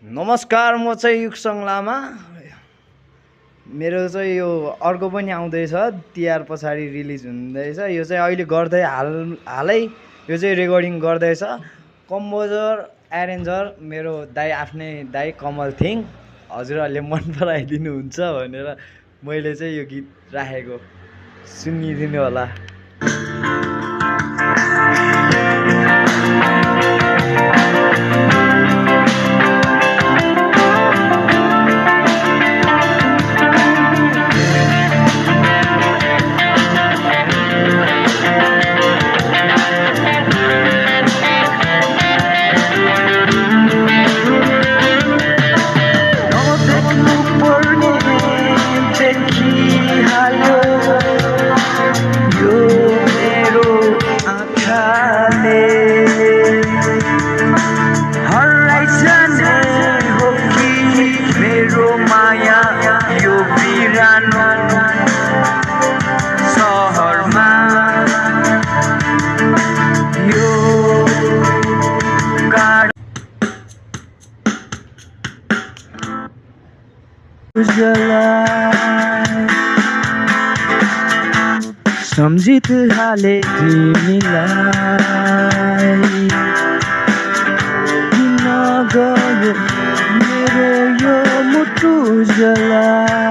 नमस्कार, म चाहिँ युक्सङ लामा। मेरो चाहिँ यो अर्को पनि आउँदैछ, तिहार पछाडि रिलिज हुँदैछ। यो चाहिँ अहिले गर्दै हालै यो चाहिँ रेकर्डिङ गर्दैछ। कम्पोजर एरेन्जर मेरो दाइ, आफ्नै दाइ कमल थिङ। हजुरहरूले मन पराइदिनुहुन्छ भनेर मैले चाहिँ यो गीत राखेको, सुनिदिनु होला। सम्झित हाले तिमीलाई किन गयो मेरो यो मुटु जलाई।